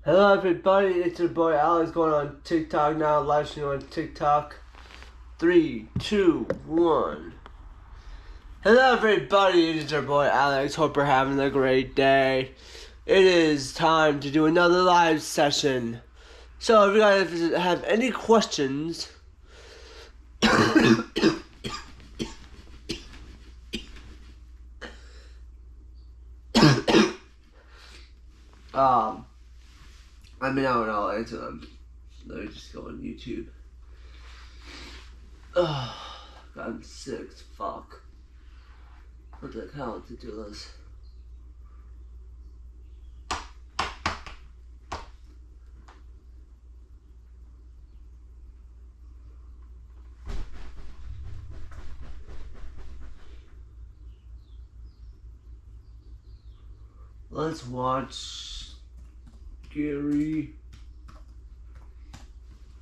Hello everybody, it's your boy Alex going on TikTok now, live stream on TikTok. 3, 2, 1. Hello everybody, it's your boy Alex. Hope you're having a great day. It is time to do another live session. So if you guys have any questions, I'll answer them. Let me just go on YouTube. God, I'm sick as fuck. What the hell to do this? Let's watch scary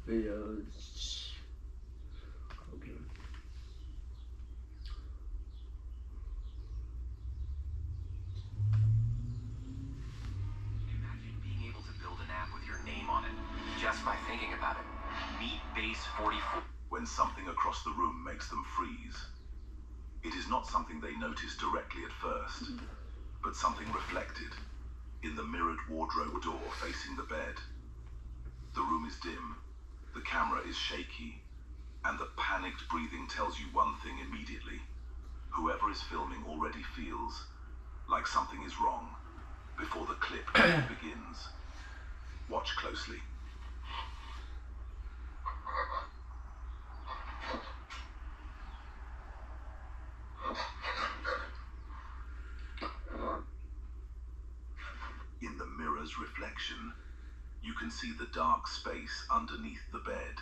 videos. Okay. Imagine being able to build an app with your name on it just by thinking about it. Meet Base 44. When something across the room makes them freeze, it is not something they notice directly at first, but something reflected in the mirrored wardrobe door facing the bed. The room is dim, the camera is shaky, and the panicked breathing tells you one thing immediately. Whoever is filming already feels like something is wrong before the clip begins. Watch closely. In the mirror's reflection, you can see the dark space underneath the bed.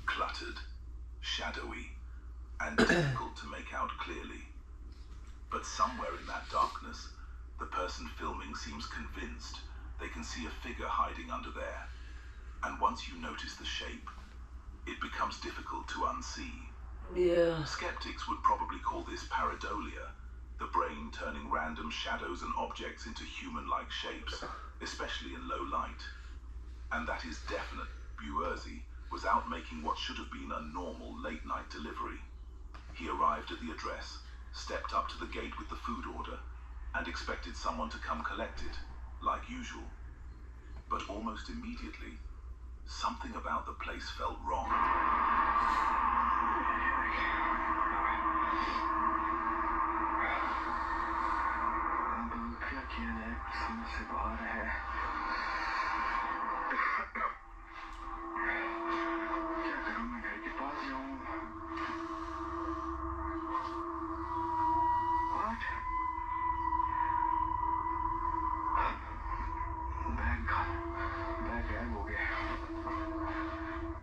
Cluttered, shadowy, and difficult to make out clearly. But somewhere in that darkness, the person filming seems convinced they can see a figure hiding under there. And once you notice the shape, it becomes difficult to unsee. Yeah. Skeptics would probably call this pareidolia, the brain turning random shadows and objects into human-like shapes, especially in low light. And that is definite. Buerzy was out making what should have been a normal late-night delivery. He arrived at the address, stepped up to the gate with the food order, and expected someone to come collect it, like usual. But almost immediately, something about the place felt wrong.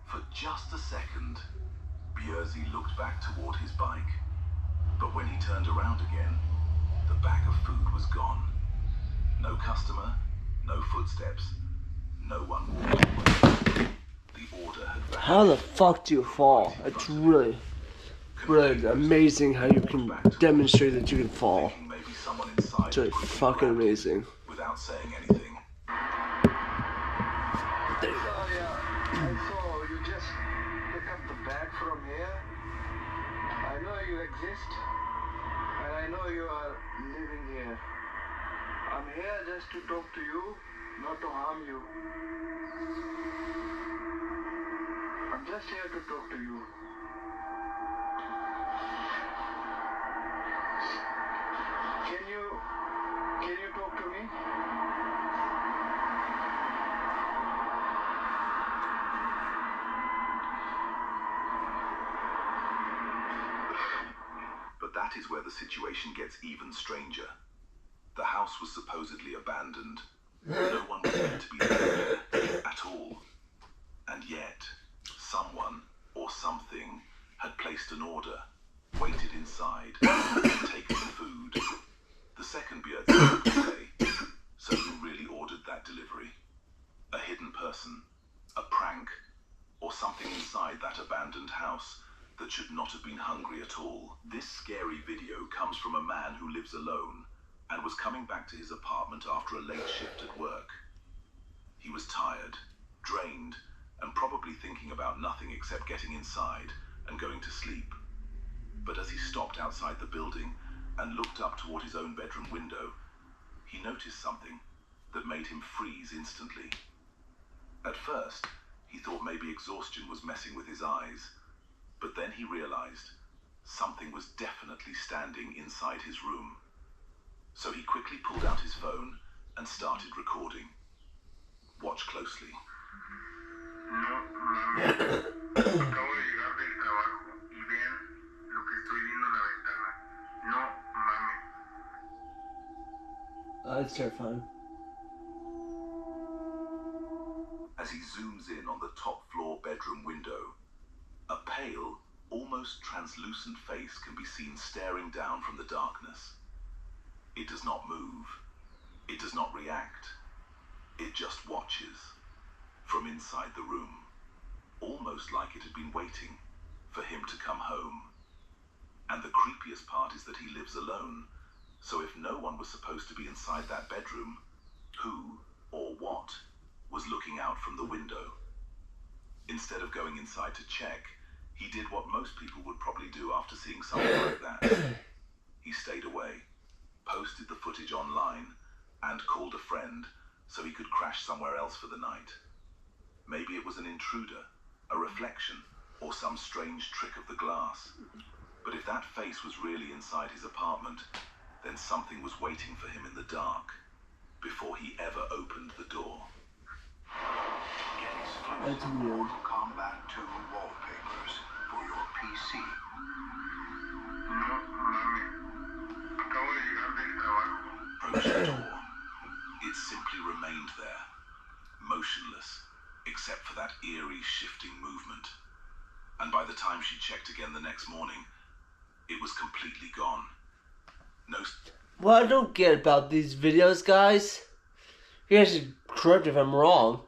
For just a second, Buerzy looked back toward his bike. But when he turned around again, the bag of food was gone. No customer, no footsteps, no one walked away. The order had vanished. How the fuck do you fall? It's really amazing how you can demonstrate that you can fall. Thinking maybe someone inside It's really quickly fucking grabbed it amazing. without saying anything. I saw you just pick up the bag from here. I know you exist, and I know you are living here. I'm here just to talk to you, not to harm you. I'm just here to talk to you. Can you talk to me? But that is where the situation gets even stranger. The house was supposedly abandoned. No one was meant to be there at all. And yet, someone or something had placed an order, waited inside, and taken the food. The second beard would say, so who really ordered that delivery? A hidden person, a prank, or something inside that abandoned house that should not have been hungry at all. This scary video comes from a man who lives alone and was coming back to his apartment after a late shift at work. He was tired, drained, and probably thinking about nothing except getting inside and going to sleep. But as he stopped outside the building and looked up toward his own bedroom window, he noticed something that made him freeze instantly. At first, he thought maybe exhaustion was messing with his eyes, but then he realized something was definitely standing inside his room. So he quickly pulled out his phone and started recording. Watch closely. No, mami. Acabo de llegar del trabajo y vean lo que estoy viendo en la ventana. No, mami. That's terrifying. As he zooms in on the top floor bedroom window, a pale, almost translucent face can be seen staring down from the darkness. It does not move. It does not react. It just watches from inside the room, almost like it had been waiting for him to come home. And the creepiest part is that he lives alone, so if no one was supposed to be inside that bedroom, who or what was looking out from the window? Instead of going inside to check, he did what most people would probably do after seeing something like that. He stayed away, posted the footage online, and called a friend so he could crash somewhere else for the night. Maybe it was an intruder, a reflection, or some strange trick of the glass. But if that face was really inside his apartment, then something was waiting for him in the dark before he ever opened the door. Get exclusive That's weird. Mortal Kombat 2 wallpapers for your PC. No, mami. Acabo de llegar del trabajo. Approached the door. It simply remained there, motionless, except for that eerie shifting movement. And by the time she checked again the next morning, it was completely gone. No. What I don't get about these videos, guys, you guys should correct if I'm wrong.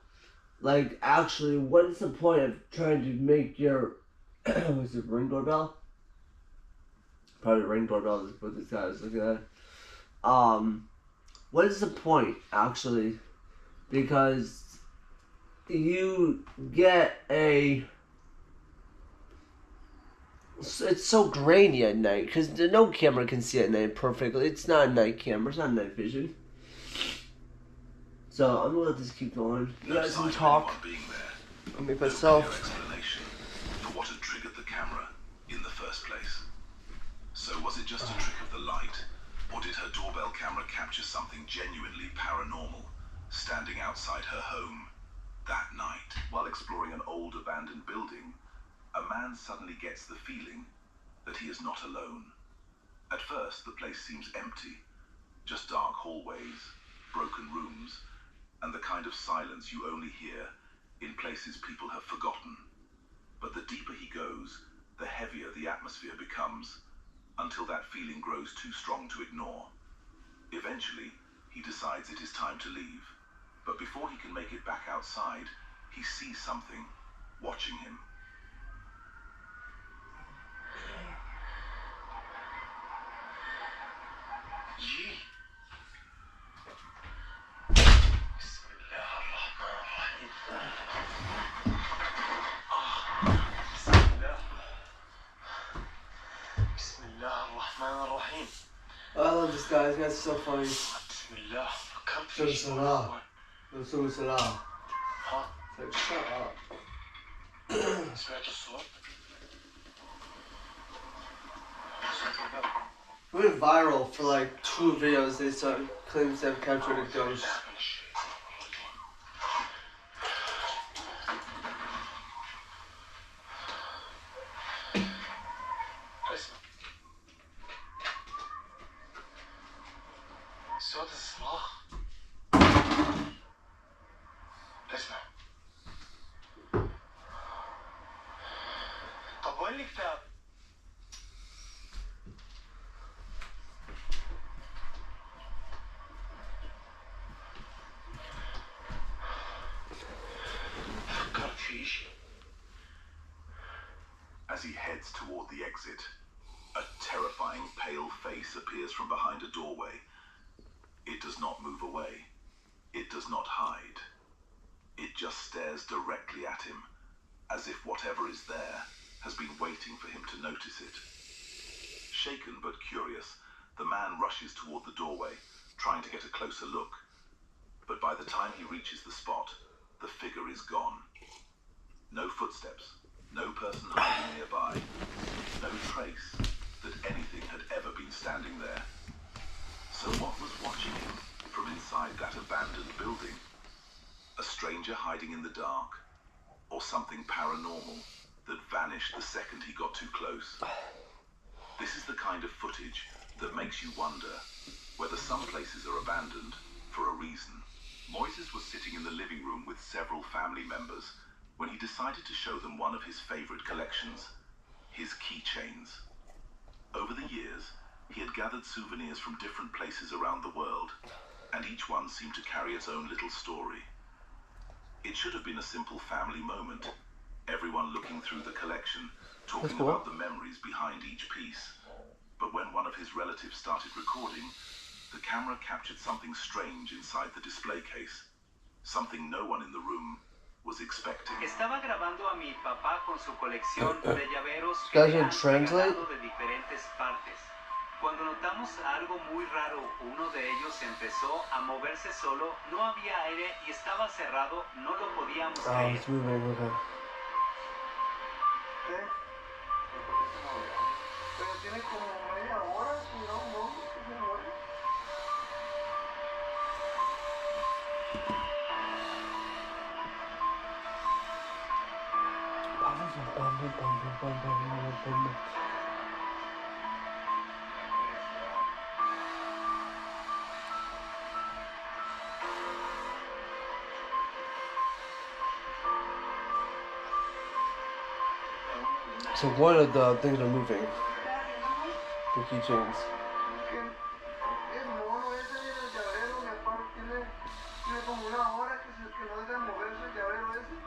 Like, actually, what is the point of trying to make your, was it Ring doorbell? Probably Ring doorbell is what this guy is looking at. What is the point, actually? Because you get a, it's so grainy at night, because no camera can see at night perfectly. It's not a night camera, it's not night vision. So I'm gonna let this keep going. You guys can talk. I'll make myself. No explanation for what had triggered the camera in the first place. So was it just a trick of the light, or did her doorbell camera capture something genuinely paranormal standing outside her home that night? While exploring an old abandoned building, a man suddenly gets the feeling that he is not alone. At first, the place seems empty, just dark hallways, broken rooms, and the kind of silence you only hear in places people have forgotten. But the deeper he goes, the heavier the atmosphere becomes, until that feeling grows too strong to ignore. Eventually, he decides it is time to leave. But before he can make it back outside, he sees something watching him. Gee. I love this guy. This guy's so funny. بسم الله فكرت شو في شيء الصلاة؟ شو الصلاة؟ ها Like, shut up. سمعت الصوت؟ We went viral for like 2 videos. They started claiming to have captured a ghost. اسمع صوت الصراخ اسمع طب وين الكتاب؟ فكرت في شيء As he heads toward the exit, a terrifying pale face appears from behind a doorway. It does not move away. It does not hide. stares directly at him, as if whatever is there has been waiting for him to notice it. Shaken but curious, the man rushes toward the doorway, trying to get a closer look. But by the time he reaches the spot, the figure is gone. No footsteps, no person hiding nearby, no trace that anything had ever been standing there. So what was watching him from inside that abandoned building? A stranger hiding in the dark, or something paranormal that vanished the second he got too close? This is the kind of footage that makes you wonder whether some places are abandoned for a reason. Moises was sitting in the living room with several family members when he decided to show them one of his favorite collections, his keychains. Over the years, he had gathered souvenirs from different places around the world, and each one seemed to carry its own little story. It should have been a simple family moment, everyone looking through the collection, talking about the memories behind each piece. But when one of his relatives started recording, the camera captured something strange inside the display case, something no one in the room was expecting. Estaba grabando a mi papá con su colección de llaveros que Guys, le can han translate? regalado de diferentes partes. Cuando notamos algo muy raro, uno de ellos empezó a moverse solo, no había aire y estaba cerrado, no lo podíamos Oh, creer. it's moving, okay. ¿Qué? Pero tiene como media hora, si no se muere. So one of the things are moving. The keychains. El mono ese y el llavero, mi papá tiene como una hora que no deja moverse el llavero ese.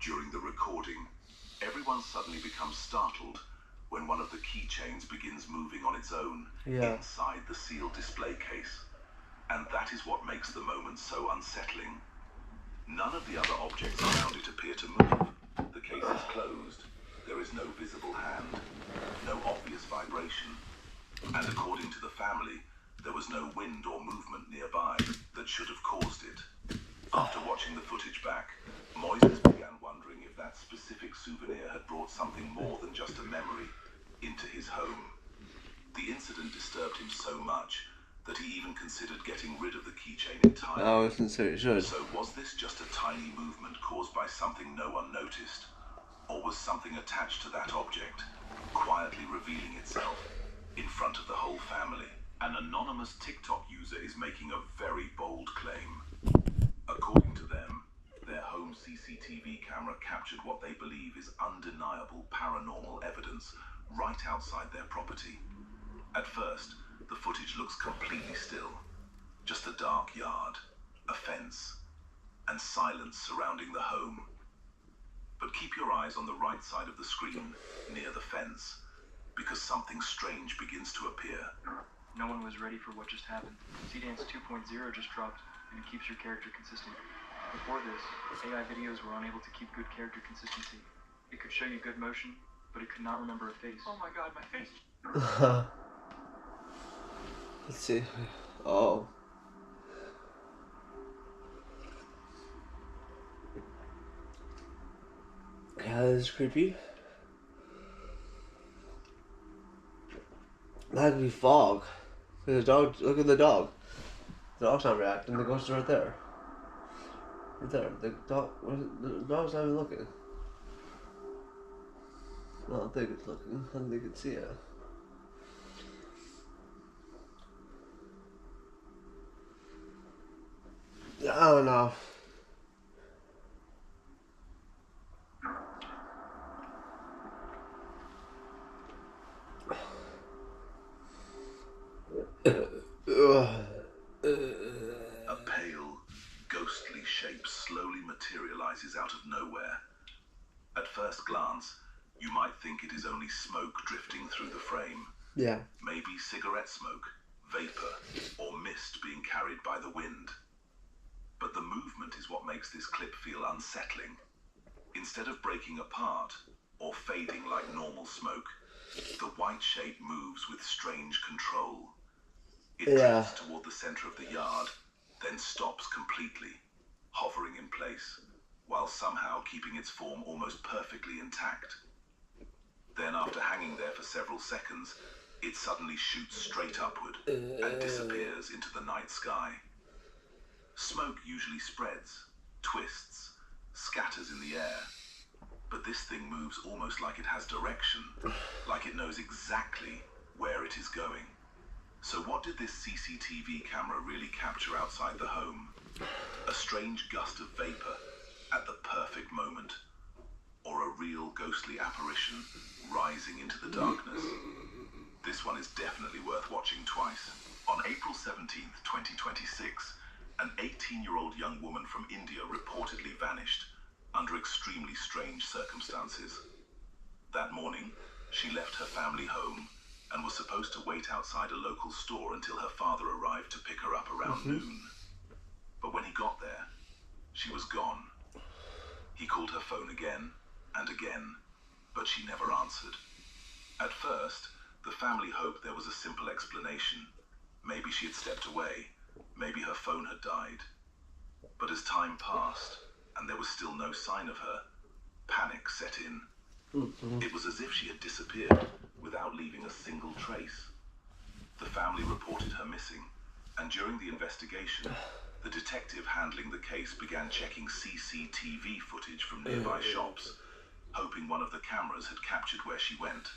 During the recording, everyone suddenly becomes startled when one of the keychains begins moving on its own inside the sealed display case. And that is what makes the moment so unsettling. None of the other objects around it appear to move. The case is closed. There is no visible hand, no obvious vibration. And according to the family, there was no wind or movement nearby that should have caused it. After watching the footage back, Moises began wondering if that specific souvenir had brought something more than just a memory into his home. The incident disturbed him so much that he even considered getting rid of the keychain entirely. I wasn't so it should. So was this just a tiny movement caused by something no one noticed? Or was something attached to that object, quietly revealing itself in front of the whole family? An anonymous TikTok user is making a very bold claim. According to them, their home CCTV camera captured what they believe is undeniable paranormal evidence right outside their property. At first, the footage looks completely still. Just a dark yard, a fence, and silence surrounding the home. But keep your eyes on the right side of the screen, near the fence, because something strange begins to appear. No one was ready for what just happened. C-Dance 2.0 just dropped, and it keeps your character consistent. Before this, AI videos were unable to keep good character consistency. It could show you good motion, but it could not remember a face. Oh my god, my face! Let's see. Oh. Yeah, that is creepy. That could be fog. The dog. Look at the dog. The dog's not reacting. The ghost is right there. Right there. The dog. The dog's not even looking. I don't think it's looking. I don't think it can see it. I don't know. A pale, ghostly shape slowly materializes out of nowhere. At first glance, you might think it is only smoke drifting through the frame. Yeah. Maybe cigarette smoke, vapor, or mist being carried by the wind. But the movement is what makes this clip feel unsettling. Instead of breaking apart or fading like normal smoke, the white shape moves with strange control. It drifts toward the center of the yard, then stops completely, hovering in place, while somehow keeping its form almost perfectly intact. Then, after hanging there for several seconds, it suddenly shoots straight upward and disappears into the night sky. Smoke usually spreads, twists, scatters in the air, but this thing moves almost like it has direction, like it knows exactly where it is going. So what did this CCTV camera really capture outside the home? A strange gust of vapor at the perfect moment, or a real ghostly apparition rising into the darkness? This one is definitely worth watching twice. On April 17th, 2026, an 18-year-old young woman from India reportedly vanished under extremely strange circumstances. That morning, she left her family home and was supposed to wait outside a local store until her father arrived to pick her up around noon. But when he got there, she was gone. He called her phone again and again, but she never answered. At first, the family hoped there was a simple explanation. Maybe she had stepped away, maybe her phone had died. But as time passed, and there was still no sign of her, panic set in. It was as if she had disappeared without leaving a single trace. The family reported her missing, and during the investigation, the detective handling the case began checking CCTV footage from nearby shops, hoping one of the cameras had captured where she went.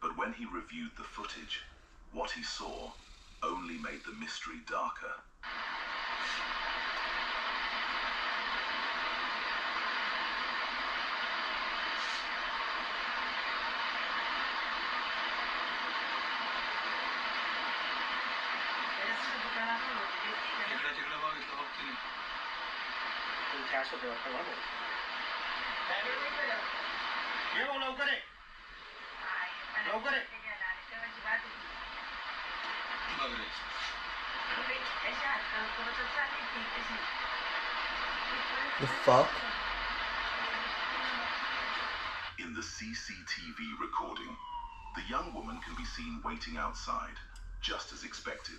But when he reviewed the footage, what he saw only made the mystery darker. The fuck? In the CCTV recording, the young woman can be seen waiting outside, just as expected.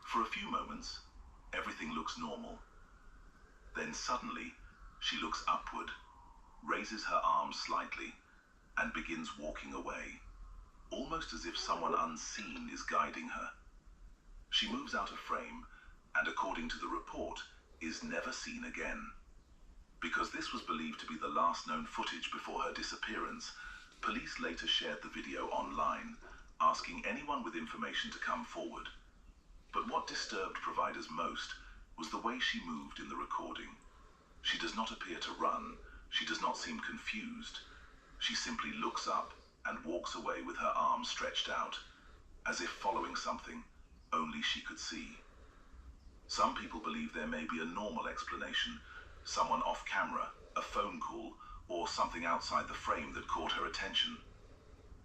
For a few moments, everything looks normal. Then suddenly, she looks upward, raises her arms slightly, and begins walking away, almost as if someone unseen is guiding her. She moves out of frame, and according to the report, is never seen again. Because this was believed to be the last known footage before her disappearance, police later shared the video online, asking anyone with information to come forward. But what disturbed providers most was the way she moved in the recording. She does not appear to run, she does not seem confused. She simply looks up and walks away with her arms stretched out, as if following something only she could see. Some people believe there may be a normal explanation, someone off camera, a phone call, or something outside the frame that caught her attention.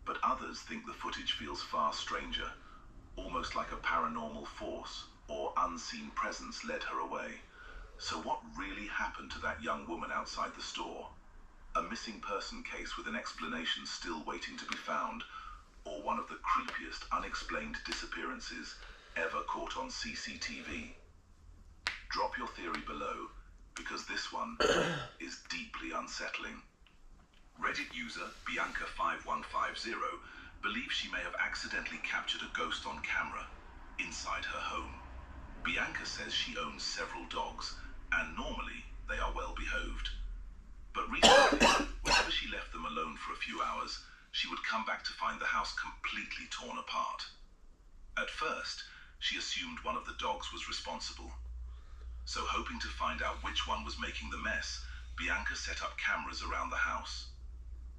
But others think the footage feels far stranger, almost like a paranormal force or unseen presence led her away. So what really happened to that young woman outside the store? A missing person case with an explanation still waiting to be found, or one of the creepiest unexplained disappearances ever caught on CCTV? Drop your theory below, because this one is deeply unsettling. Reddit user Bianca5150 believes she may have accidentally captured a ghost on camera inside her home. Bianca says she owns several dogs, and normally they are well behaved. But recently, whenever she left them alone for a few hours, she would come back to find the house completely torn apart. At first, she assumed one of the dogs was responsible. So hoping to find out which one was making the mess, Bianca set up cameras around the house.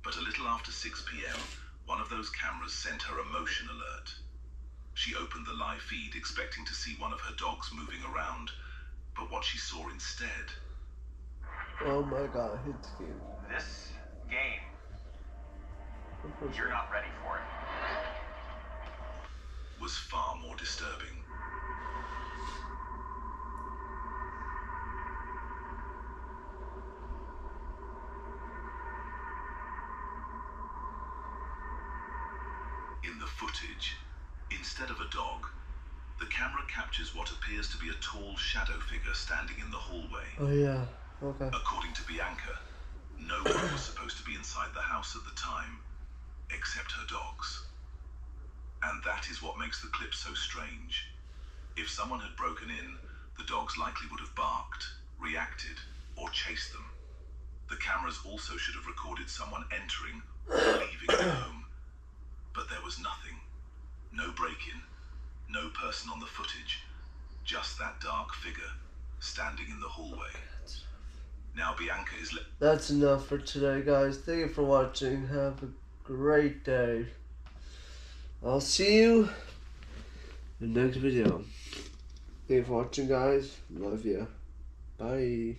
But a little after 6 p.m., one of those cameras sent her a motion alert. She opened the live feed expecting to see one of her dogs moving around, but what she saw instead... Oh my god, it's cute. This game, you're not ready for it. was far more disturbing. In the footage, instead of a dog, the camera captures what appears to be a tall shadow figure standing in the hallway. Oh yeah, okay. According to Bianca, no one was supposed to be inside the house at the time, except her dogs. And that is what makes the clip so strange. If someone had broken in, the dogs likely would have barked, reacted, or chased them. The cameras also should have recorded someone entering or leaving the home. But there was nothing. No break-in, no person on the footage, just that dark figure standing in the hallway. Now Bianca is... That's enough for today, guys. Thank you for watching. Have a great day. I'll see you in the next video. Thank you for watching, guys. Love you. Bye.